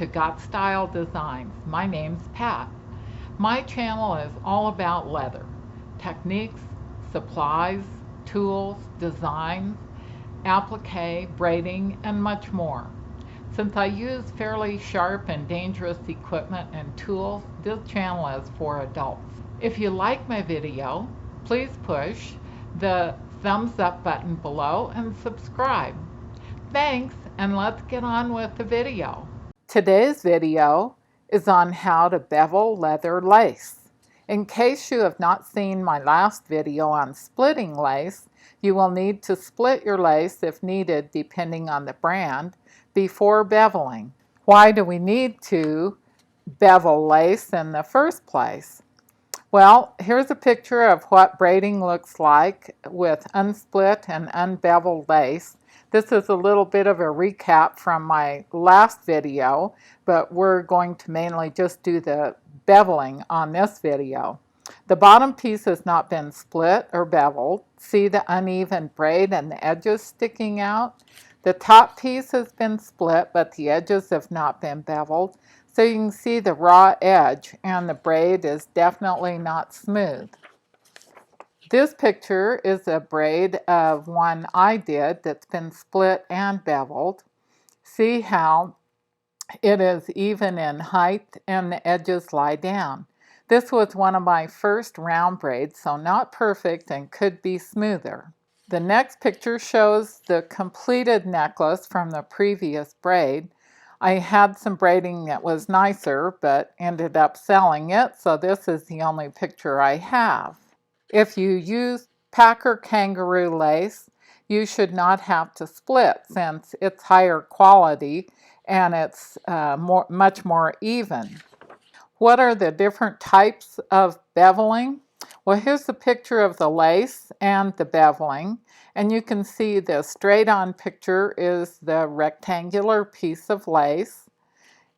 to Got Style Designs. My name's Pat. My channel is all about leather, techniques, supplies, tools, designs, applique, braiding, and much more. Since I use fairly sharp and dangerous equipment and tools, this channel is for adults. If you like my video, please push the thumbs up button below and subscribe. Thanks, and let's get on with the video. Today's video is on how to bevel leather lace. In case you have not seen my last video on splitting lace, you will need to split your lace if needed depending on the brand before beveling. Why do we need to bevel lace in the first place? Well, here's a picture of what braiding looks like with unsplit and unbeveled lace. This is a little bit of a recap from my last video, but we're going to mainly just do the beveling on this video. The bottom piece has not been split or beveled. See the uneven braid and the edges sticking out? The top piece has been split, but the edges have not been beveled. So you can see the raw edge, and the braid is definitely not smooth. This picture is a braid of one I did that's been split and beveled. See how it is even in height and the edges lie down. This was one of my first round braids, so not perfect and could be smoother. The next picture shows the completed necklace from the previous braid. I had some braiding that was nicer, but ended up selling it, so this is the only picture I have. If you use Packer kangaroo lace, you should not have to split since it's higher quality and it's much more even. What are the different types of beveling? Well, here's a picture of the lace and the beveling, and you can see the straight-on picture is the rectangular piece of lace.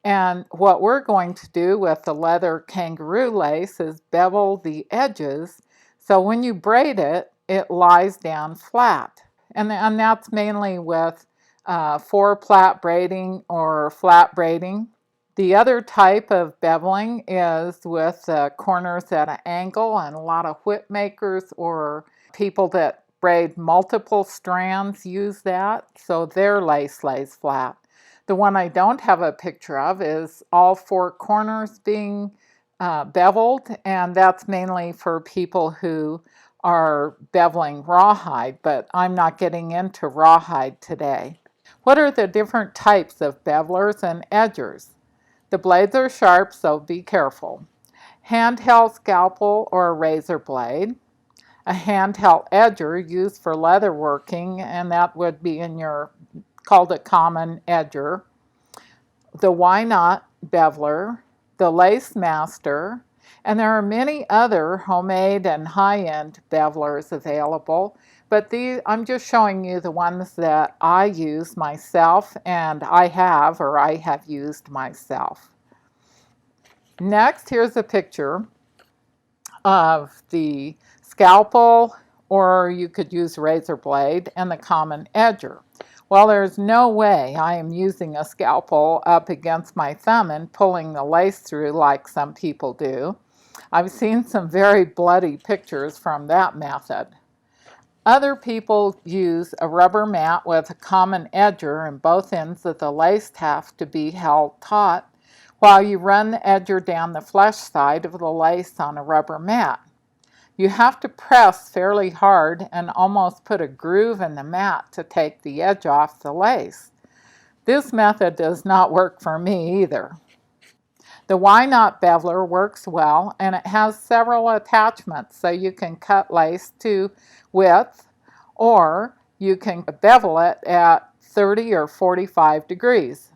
And what we're going to do with the leather kangaroo lace is bevel the edges, so when you braid it, it lies down flat. And that's mainly with 4-plait braiding or flat braiding. The other type of beveling is with corners at an angle, and a lot of whip makers or people that braid multiple strands use that, so their lace lays flat. The one I don't have a picture of is all 4 corners being beveled, and that's mainly for people who are beveling rawhide, but I'm not getting into rawhide today. What are the different types of bevelers and edgers? The blades are sharp, so be careful. Handheld scalpel or razor blade. A handheld edger used for leather working, and that would be called a common edger. The Why Not beveler, the Lace Master, and there are many other homemade and high-end bevelers available, but I'm just showing you the ones that I use myself and I have used myself. Next, here's a picture of the scalpel, or you could use razor blade, and the common edger. Well, there's no way I am using a scalpel up against my thumb and pulling the lace through like some people do. I've seen some very bloody pictures from that method. Other people use a rubber mat with a common edger, and both ends of the lace have to be held taut while you run the edger down the flush side of the lace on a rubber mat. You have to press fairly hard and almost put a groove in the mat to take the edge off the lace. This method does not work for me either. The Why Not beveler works well, and it has several attachments, so you can cut lace to width, or you can bevel it at 30 or 45 degrees.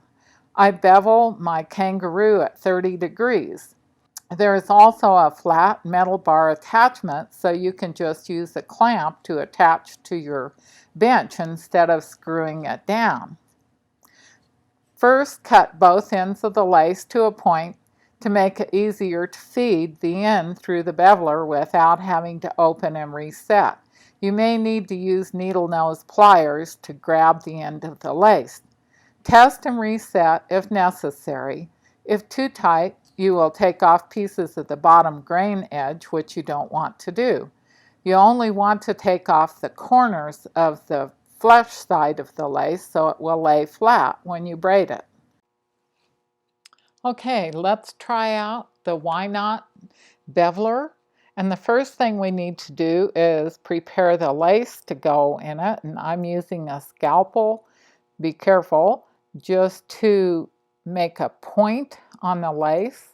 I bevel my kangaroo at 30 degrees. There is also a flat metal bar attachment, so you can just use a clamp to attach to your bench instead of screwing it down. First, cut both ends of the lace to a point to make it easier to feed the end through the beveler without having to open and reset. You may need to use needle nose pliers to grab the end of the lace. Test and reset if necessary. If too tight, you will take off pieces of the bottom grain edge, which you don't want to do. You only want to take off the corners of the flush side of the lace so it will lay flat when you braid it. Okay, let's try out the Why Not Beveler. And the first thing we need to do is prepare the lace to go in it. And I'm using a scalpel. Be careful, just to make a point on the lace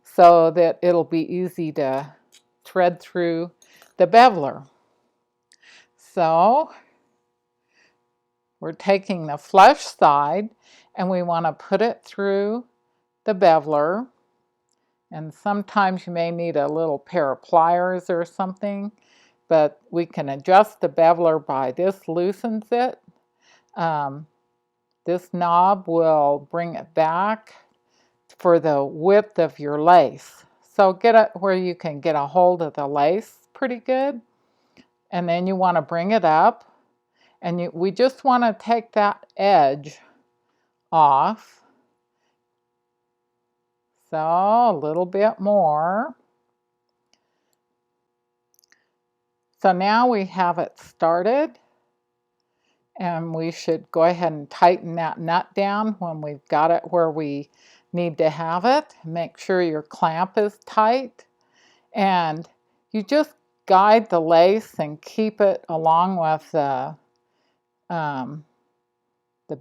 so that it'll be easy to thread through the beveler. So we're taking the flush side and we want to put it through the beveler. And sometimes you may need a little pair of pliers or something, but we can adjust the beveler by this loosens it. This knob will bring it back for the width of your lace. So get it where you can get a hold of the lace pretty good. And then you want to bring it up. And we just want to take that edge off. So a little bit more. So now we have it started. And we should go ahead and tighten that nut down when we've got it where we need to have it. Make sure your clamp is tight. And you just guide the lace and keep it along with the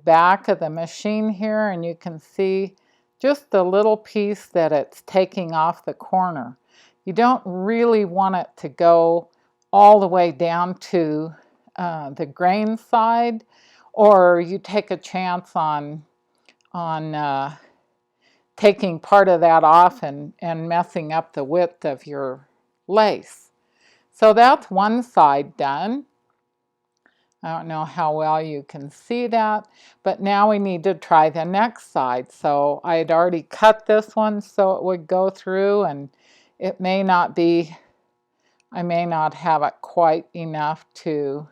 back of the machine here, and you can see just the little piece that it's taking off the corner. You don't really want it to go all the way down to the grain side, or you take a chance on taking part of that off and messing up the width of your lace. So that's one side done. I don't know how well you can see that, but now we need to try the next side. So I had already cut this one so it would go through, and it may not be, I may not have it quite enough to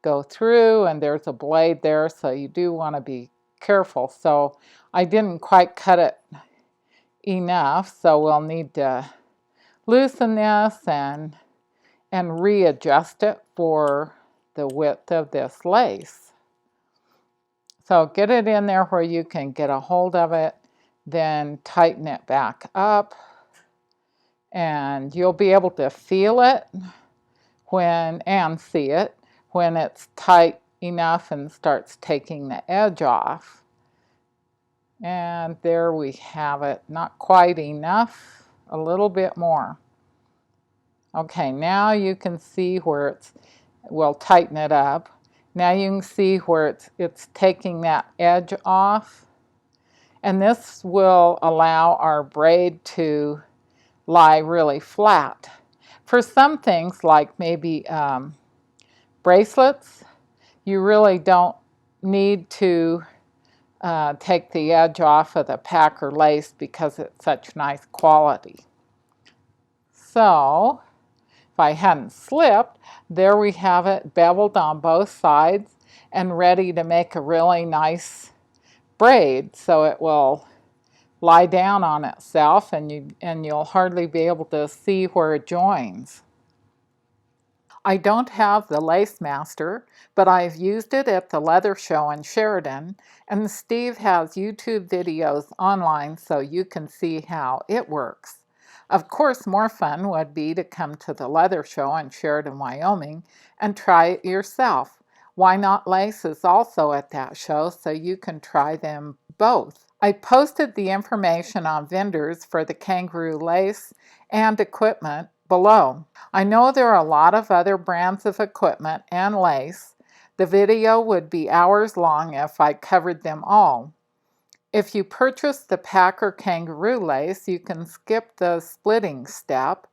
go through, and there's a blade there, so you do want to be careful. So I didn't quite cut it enough, so we'll need to loosen this and readjust it for the width of this lace. So get it in there where you can get a hold of it, then tighten it back up, and you'll be able to feel it and see it when it's tight enough and starts taking the edge off. And there we have it. Not quite enough, a little bit more. Okay, now you can see where we'll tighten it up. Now you can see where it's taking that edge off. And this will allow our braid to lie really flat. For some things, like maybe bracelets, you really don't need to take the edge off of the packer lace because it's such nice quality. So if I hadn't slipped, there we have it beveled on both sides and ready to make a really nice braid, so it will lie down on itself and you'll hardly be able to see where it joins. I don't have the Lace Master, but I've used it at the leather show in Sheridan, and Steve has YouTube videos online so you can see how it works. Of course, more fun would be to come to the leather show in Sheridan, Wyoming, and try it yourself. Why Not Lace is also at that show, so you can try them both. I posted the information on vendors for the kangaroo lace and equipment below. I know there are a lot of other brands of equipment and lace. The video would be hours long if I covered them all. If you purchase the Packer kangaroo lace, you can skip the splitting step.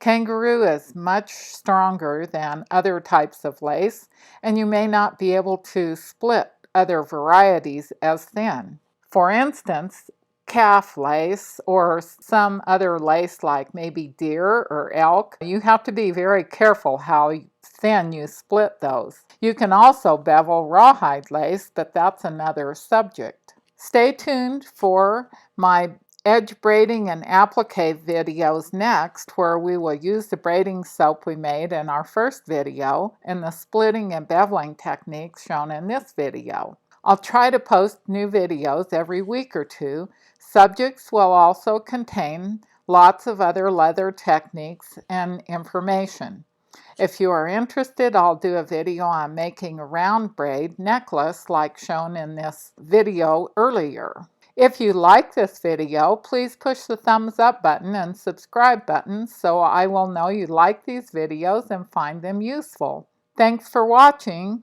Kangaroo is much stronger than other types of lace, and you may not be able to split other varieties as thin. For instance, calf lace or some other lace like maybe deer or elk. You have to be very careful how thin you split those. You can also bevel rawhide lace, but that's another subject. Stay tuned for my edge braiding and applique videos next, where we will use the braiding soap we made in our first video and the splitting and beveling techniques shown in this video. I'll try to post new videos every week or two. Subjects will also contain lots of other leather techniques and information. If you are interested, I'll do a video on making a round braid necklace like shown in this video earlier. If you like this video, please push the thumbs up button and subscribe button so I will know you like these videos and find them useful. Thanks for watching.